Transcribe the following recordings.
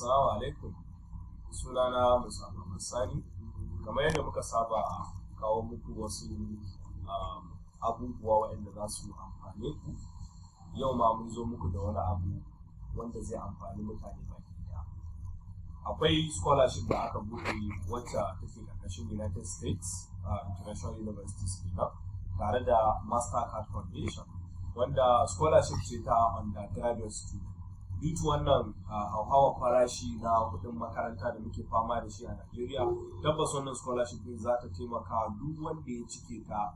Assalamu alaikum. Sunana Musa Sani. Kamar yadda muka saba kawo muku wasu abubuwa waɗanda za su amfane ku. Yau ma mun zo muku da wani abu wanda zai amfani mutane baki ɗaya. Akwai scholarship da aka buɗe wacce take ƙarƙashin United States International Universities kenan tare da MasterCard Foundation, wanda scholarship ce ta undergraduate student. Due to wannan hauhawar farashi na kuɗin makaranta da muke fama da shi a Najeriya, tabbas wannan scholarship din za ta taimaka duk wanda ya cike ta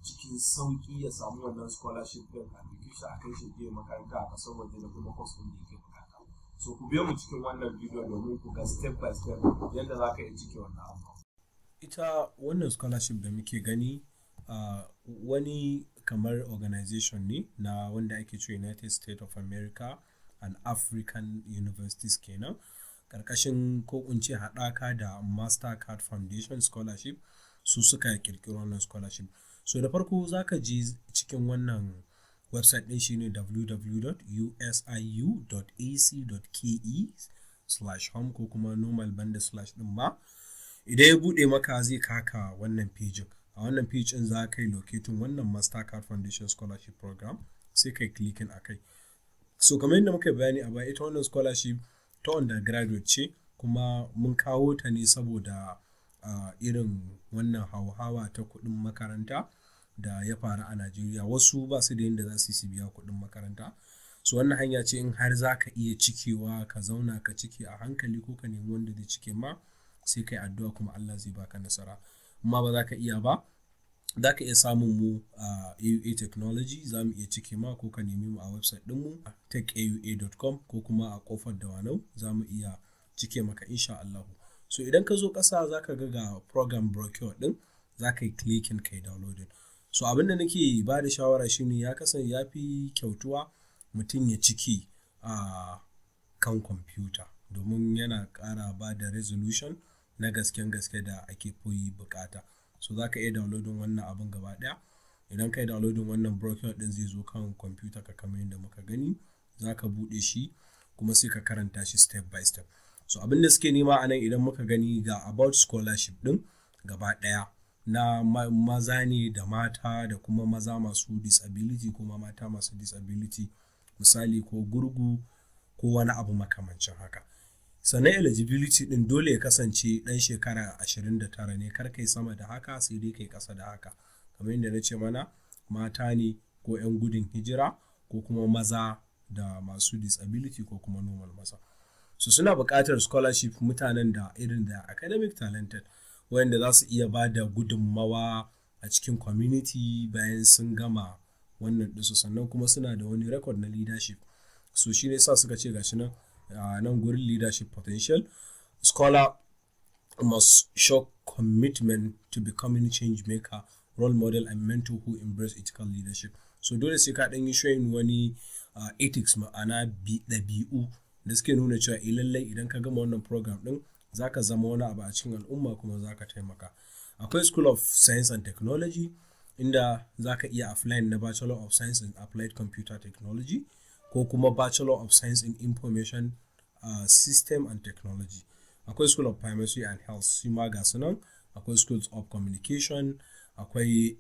cikin sauƙi ya samu wannan scholarship din application a kai shi je makaranta a ƙasar waje da kuma course din da yake bukata. So ku biyo mu cikin wannan bidiyo domin ku ga step by step yadda za ka yi cike wannan abu. Ita wannan scholarship da muke gani wani kamar organization ne na wanda ake cewa United States of America and African Universities kenan, karkashin ko kunce haɗaka da MasterCard Foundation Scholarship su suka kirkiro wannan scholarship. So da farko zaka je cikin wannan website din shine www.usiu.ac.ke/home ko kuma normal banda / din ma. Idan ya bude maka zai kaka wannan page. A wannan page din za ka yi locating wannan MasterCard Foundation Scholarship Program, sai kai clicking akai. So kamar yadda muka bayani a baya, ita wannan scholarship ta undergraduate ce, kuma mun kawo ta ne saboda irin wannan hauhawa ta kuɗin makaranta da ya faru a Najeriya. Wasu ba su da yadda za su biya kuɗin makaranta. So wannan hanya ce in har za ka iya cikewa ka zauna ka cike a hankali ko ka nemi wanda zai cike ma, sai kai addu'a kuma Allah zai baka nasara. Amma ba za ka iya ba, za ka iya samun mu a AUA Technology, za mu iya cike ma, ko ka nemi mu a website ɗinmu techaua.com ko kuma a kofar Dawanau za mu iya cike maka insha Allah. So idan ka zo ƙasa za ka ga program brochure ɗin, za ka yi clicking kai downloading. So abinda nake ba da shawara shine ya kasance ya fi kyautuwa mutum ya ciki a kan kwamfuta, domin yana ƙara ba da resolution na gaske da ake koyi bukata. So za ka iya downloading wannan abin gaba ɗaya. Idan ka yi downloading wannan brochure ɗin zai zo kan kwamfuta ka kamar yadda muka gani, za ka buɗe shi kuma sai ka karanta shi step by step. So abin da suke nema a nan, idan muka gani ga about scholarship ɗin gaba ɗaya na maza ne da mata da kuma maza masu disability kuma mata masu disability, misali ko gurgu ko wani abu makamancin haka. Sannan eligibility din dole ya kasance ɗan shekara 29 ne, kar kai sama da haka, sai dai kai ƙasa da haka. Kamar yadda na ce mana, mata ne ko 'yan gudun hijira ko kuma maza da masu disability ko kuma normal maza. So suna buƙatar scholarship mutanen da irin da academic talented, wanda za su iya ba da gudunmawa a cikin community bayan sun gama wannan ɗinsu, sannan kuma suna da wani record na leadership. So shi ne sa suka ce gashi nan nan gurin leadership potential. Scholar must show commitment to becoming change maker, role model and mentor who embrace ethical leadership. So dole sai ka ɗan yi showing wani ethics, ma'ana ɗabi'u da suke nuna cewa lallai idan ka gama wannan program ɗin za ka zama wani abu a cikin al'umma kuma za ka taimaka. Akwai School of Science and Technology, inda za ka iya applying na Bachelor of Science in Applied Computer Technology ko kuma Bachelor of Science in Information System and Technology. Akwai School of Pharmacy and Health, shi ma ga sunan. Akwai Schools of Communication, akwai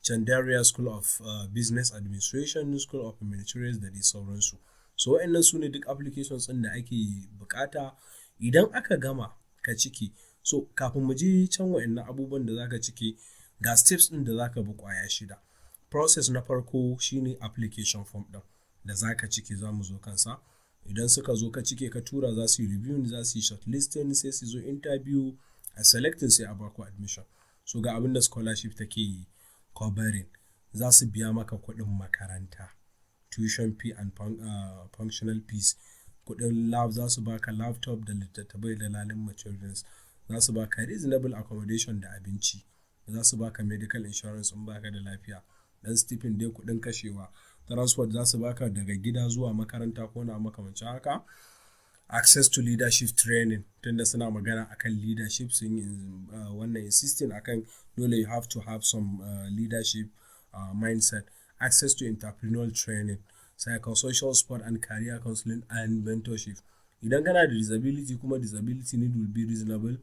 Chandaria School of Business Administration, School of Humanitarians da dai sauransu. So wa'annan su ne duk applications ɗin da ake bukata. Idan aka gama ka ciki, so kafin mu je can wa'annan abubuwan da zaka ciki, ga steps ɗin da zaka bi kwaya 6. Process na farko shine application form ɗin da zaka ciki, za mu zo kansa. Idan suka zo ka cike ka tura, za su yi review, za su yi shortlisting, sai su zo interview, a selecting, sai a baku admission. So ga abin da scholarship take covering, za su biya maka kuɗin makaranta, tuition fee and functional fees, kuɗin lab, za su baka laptop da littattafai da lalin materials, za su baka reasonable accommodation da abinci, za su baka medical insurance in baka da lafiya, dan stipend dai kuɗin kashewa, transport za su baka daga gida zuwa makaranta ko na makamancin haka. Access to leadership training, tunda suna magana akan leadership, sun yi wannan insisting akan dole you have to have some leadership mindset. Access to entrepreneurial training, psychosocial support and career counseling and mentorship. idan kana da disability kuma disability need will be reasonable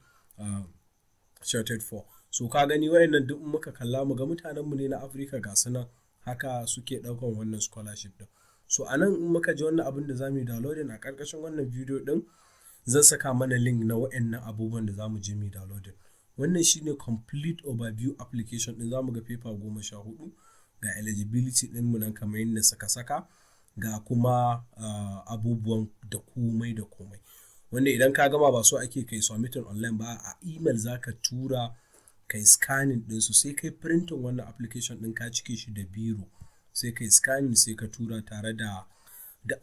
shorted for. So ka gani wayannan duk muka kalla mu ga mutanenmu ne na Afirka ga su nan haka suke ɗaukan wannan scholarship din. So a nan in muka ji wannan abin da za mu yi downloading a ƙarƙashin wannan video din zan saka mana link na wayannan abubuwan da za mu je mu yi downloading. Wannan shine complete overview application din, za mu ga paper 14 ga eligibility din mu nan kamar yadda suka saka ga kuma abubuwan da komai da komai, wanda idan ka gama ba so ake kai submitting online ba, a email za ka tura kai scanning ɗinsu sai kai printing wannan application ɗin ka cike shi da biro sai kai scanning sai ka tura tare da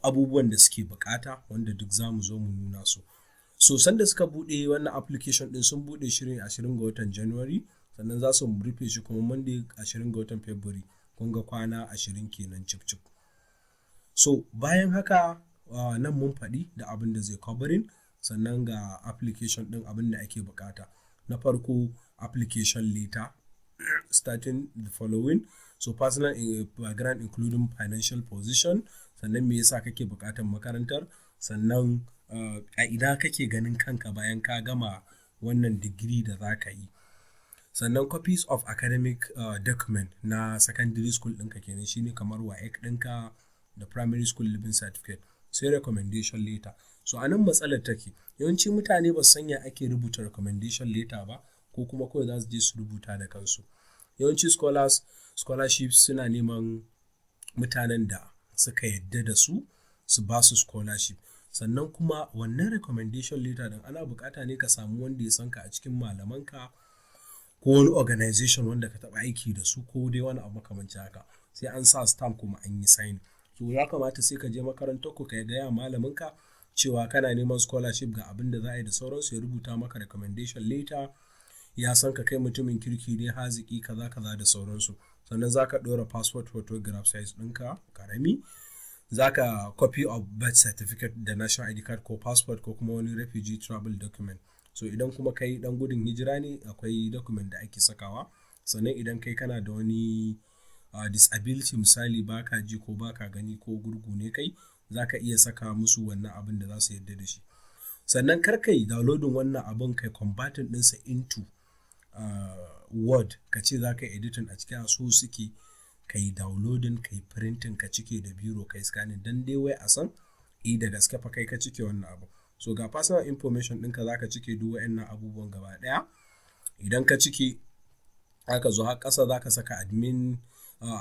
abubuwan da suke bukata wanda duk za mu zo mu nuna su. So sanda suka buɗe wannan application ɗin sun buɗe shirin 20 ga watan January, sannan za su rufe shi kuma Monday 20 ga watan February, kun ga kwana 20 kenan cip. So bayan haka nan mun faɗi da abin da zai covering, sannan ga application ɗin abin da ake bukata. Na farko application letter starting the following. So personal background including financial position, sannan me yasa kake bukatar makarantar, sannan a ina kake ganin kanka bayan ka gama wannan digiri da za ka yi, sannan copies of academic document na secondary school ɗinka kenan shine kamar WAEC ɗinka da primary school living certificate, sai recommendation letter. So anan matsalar take, yawanci mutane ba su sanya ake rubuta recommendation letter ba, ko kuma kawai za su je su rubuta da kansu. Yawanci scholarships suna neman mutanen da suka yadda da su ba su scholarship, sannan kuma wannan recommendation letter din ana bukata ne ka samu wanda ya san ka a cikin malamanka ko wani organization wanda ka taba aiki da su ko dai wani abu makamancin haka, sai an sa stamp kuma an yi sign. So ya kamata sai ka je makarantar ku ka gaya malaminka cewa kana neman scholarship ga abin da za a yi da sauransu, ya rubuta maka recommendation letter, ya san ka kai mutumin kirki ne haziki kaza da sauransu. Sannan za ka ɗora passport photograph size ɗinka karami, za ka copy of birth certificate da national ID card ko passport ko kuma wani refugee travel document. So idan kuma kai ɗan gudun hijira ne akwai document da ake sakawa. Sannan idan kai kana da wani disability, misali baka ji ko baka gani ko gurgu ne kai, za ka iya saka musu wannan abin da za su yarda da shi. Sannan kar kai downloading wannan abin kai converting ɗinsa into Word ka ce za ka editing a cikin so suke kai downloading kai printing ka cike da biro kai scanning dan dai wai a san da gaske fa kai ka cike wannan abu. So ga personal information ɗinka za ka cike duk waɗannan abubuwan gaba ɗaya. Idan ka cike aka zo har ƙasa za ka saka admin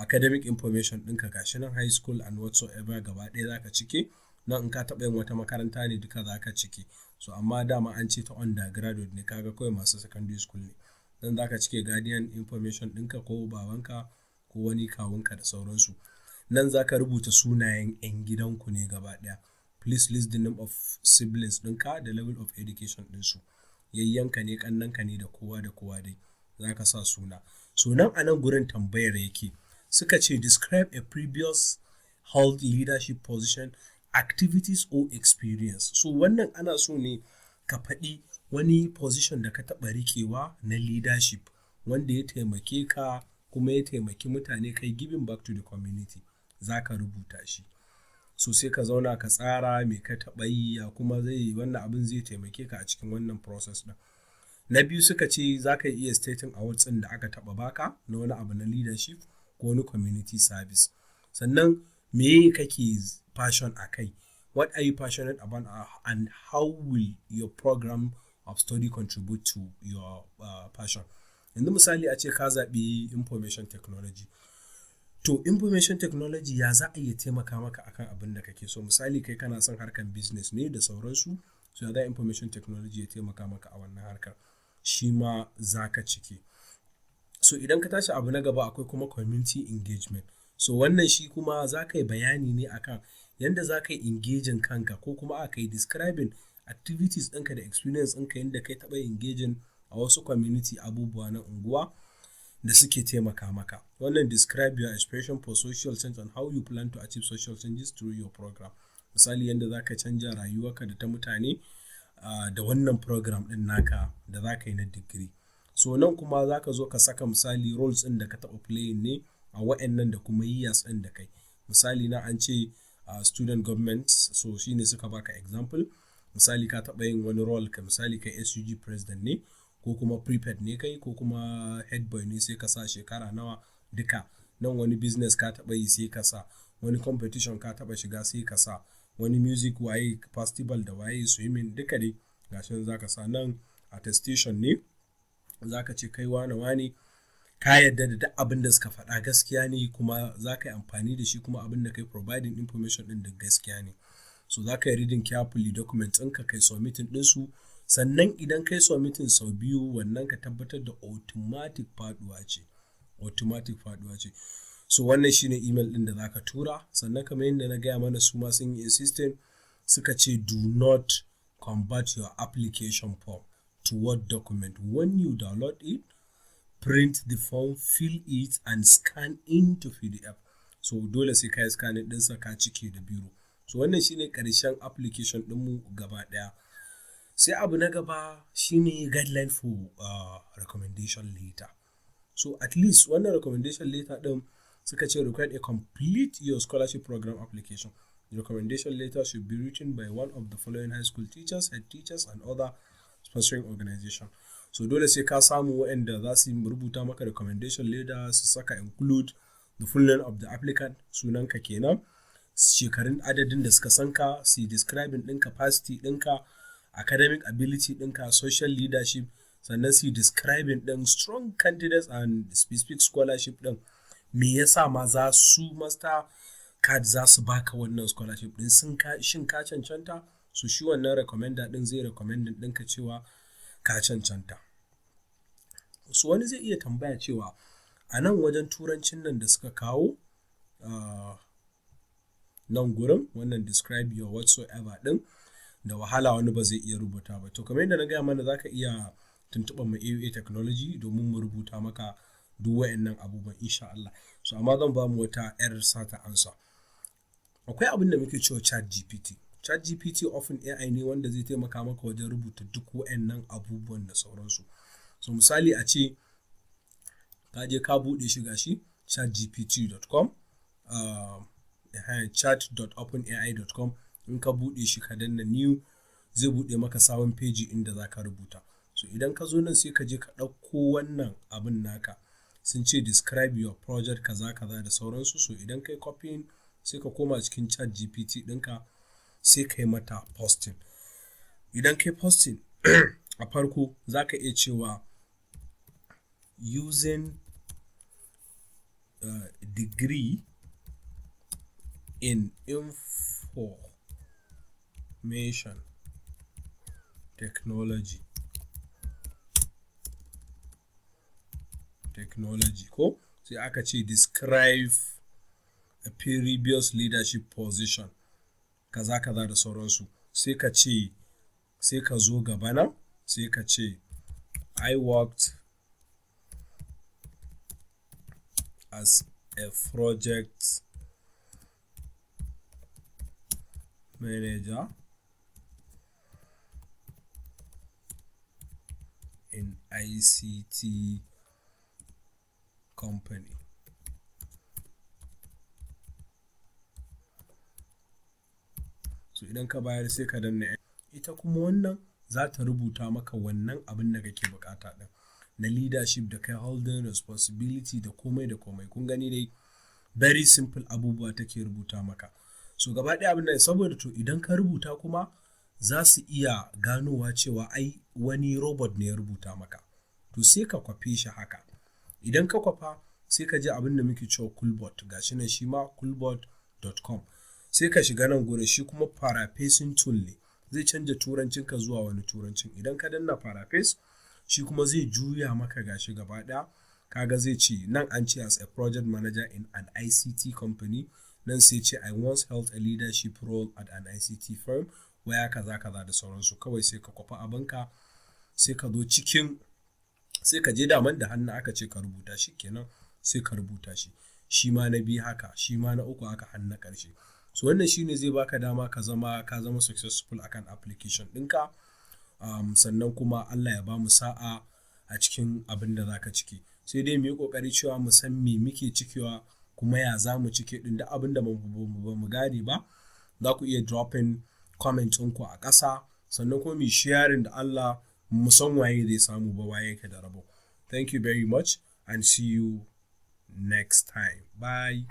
academic information ɗinka gashi nan high school and whatsoever gaba ɗaya za ka cike. Nan in ka taɓa yin wata makaranta ne duka za ka cike. So amma dama an ce ta undergraduate ne, kaga kawai masu secondary school ne. Nan za ka cike guardian information ɗinka ko babanka ko wani kawunka da sauransu. Nan za ka rubuta sunayen 'yan gidanku ne gaba ɗaya. Please list the name of siblings ɗinka da level of education ɗinsu. Yayyanka ne, ƙannanka ne da kowa dai. Za ka sa suna. So nan a nan gurin tambayar yake. Suka ce describe a previous held leadership position, activities or experience. So wannan ana so ne ka faɗi wani position da ka taɓa riƙewa na leadership wanda ya taimake ka kuma ya taimaki mutane kai giving back to the community, za ka rubuta shi. So sai ka zauna ka tsara me ka taɓa yi ya kuma wannan abin zai taimake ka a cikin wannan process ɗin. Na biyu suka ce za ka iya stating awards ɗin da aka taɓa baka na wani abu na leadership ko wani community service. Sannan me kake passion a kai? What are you passionate about and how will your program of study contribute to your passion? Yanzu misali a ce ka zaɓi information technology. To information technology ya za a iya taimaka maka akan abin da kake so. Misali kai kana son harkar business ne da sauransu, so ya za information technology ya taimaka maka a wannan harkar, shi ma za ka cike. So idan ka tashi abu na gaba akwai kuma community engagement. So wannan shi kuma za ka yi bayani ne akan yadda za ka yi engaging kanka ko kuma aka yi describing activities ɗinka da experience ɗinka yadda kai taɓa engaging a wasu community abubuwa na unguwa da suke taimaka maka. Wannan describe your aspiration for social change and how you plan to achieve social changes through your program. Misali yadda za ka canja rayuwarka da ta mutane da wannan program ɗin naka da za ka yi na digiri. So nan kuma za ka zo ka saka misali roles ɗin da ka taɓa playing ne a wa'annan da kuma years ɗin da kai. Misali na an ce student government, so shine suka baka example. misali ka taɓa yin wani role ka misali kai SUG president ne ko kuma prefect ne kai ko kuma head boy ne sai ka sa shekara nawa duka. Nan wani business ka taɓa yi sai ka sa, wani competition ka taɓa shiga sai ka sa, wani music waye festival da waye swimming duka dai gashin za ka sa. Nan attestation ne za ka ce kai wane ka yarda da duk abin da suka faɗa gaskiya ne kuma za ka yi amfani da shi kuma abin da kai providing information ɗin da gaskiya ne. So za ka yi reading carefully document ɗinka kai submitting ɗinsu, sannan idan kai submitting sau biyu wannan ka tabbatar da automatic faɗuwa ce. So wannan shine email ɗin da za ka tura. Sannan kamar yadda na gaya mana su ma sun yi insisting suka ce do not convert your application form to Word document. When you download it, print the form, fill it and scan into PDF. So dole sai ka yi scanning ɗinsa ka cike da biro. So wannan shine ƙarshen application ɗinmu gaba ɗaya. Sai abu na gaba shine guideline for recommendation letter. So at least wannan recommendation letter ɗin suka ce required a complete your scholarship program application. The recommendation letter should be written by one of the following high school teachers, head teachers and other sponsoring organization. So dole sai ka samu waɗanda za su rubuta maka recommendation letter su saka include the full name of the applicant, sunanka kenan, shekarun adadin da suka sanka, su describing ɗin capacity ɗinka, academic ability ɗinka, social leadership, sannan su describing ɗin strong candidates and specific scholarship ɗin. Me yasa ma za su MasterCard za su baka wannan scholarship ɗin, shin ka cancanta? So shi wannan recommender ɗin zai recommending ɗinka cewa ka cancanta. So wani zai iya tambaya cewa a nan wajen turancin nan da suka kawo nan gurin wannan describe your whatsoever ɗin da wahala wani ba zai iya rubuta ba. To kamar yadda na gaya mana za ka iya tuntuɓar mu AUA Technology domin mu rubuta maka duk wayannan abubuwan insha Allah. So amma zan ba mu wata yar sata ansa. Akwai abin da muke cewa ChatGPT often AI ne wanda zai taimaka maka wajen rubuta duk wayannan abubuwan da sauransu. So misali a ce ka je ka buɗe shi gashi chatgpt.com chat.openai.com, in ka buɗe shi ka danna new zai buɗe maka sabon page inda za ka rubuta. So idan ka zo nan sai ka je ka ɗauko wannan abin naka sun ce describe your project kaza da sauransu. So idan kai copying sai ka koma cikin ChatGPT ɗinka sai ka yi mata posting. Idan kai posting a farko za ka iya cewa using degree in information technology ko sai aka ce describe a previous leadership position kaza da sauransu. Sai ka zo gaba nan sai ka ce I worked as a project manager in ICT company. So idan ka bayar sai ka danna ita kuma wannan za ta rubuta maka wannan abin da kake bukata din na leadership da kai holding responsibility da komai. Kun gani dai very simple abubuwa take rubuta maka. So gaba ɗaya abin da saboda to idan ka rubuta kuma za su iya ganowa cewa ai wani robot ne ya rubuta maka, to sai ka kwafe shi haka. Idan ka kwafa sai ka je abin da muke cewa coolbot, gashi nan shi ma coolbot.com, sai ka shiga nan gurin shi kuma paraphrasing tool ne, zai canja turancinka zuwa wani turancin. Idan ka danna paraphrase shi kuma zai juya maka gashi gaba ɗaya. Kaga zai ce nan an ce as a project manager in an ICT company, nan sai ce I once held a leadership role at an ICT firm waya kaza da sauransu. Kawai sai ka kwafa abinka sai ka zo cikin sai ka je daman da hannu aka ce ka rubuta shi kenan sai ka rubuta shi. Shi ma na biyu haka, shi ma na uku haka har na ƙarshe. So wannan shine zai baka dama ka zama successful akan application ɗinka. Sannan kuma Allah ya ba mu sa'a a cikin abin da zaka ciki. Sai dai mu yi kokari cewa mu san me muke cikewa kuma ya za mu cike din da abin da ba mu gane ba. Za ku iya dropping comment ɗinku a ƙasa sannan kuma mu sharing da Allah mu san waye zai samu ba waye yake da rabo. Thank you very much and see you next time. Bye.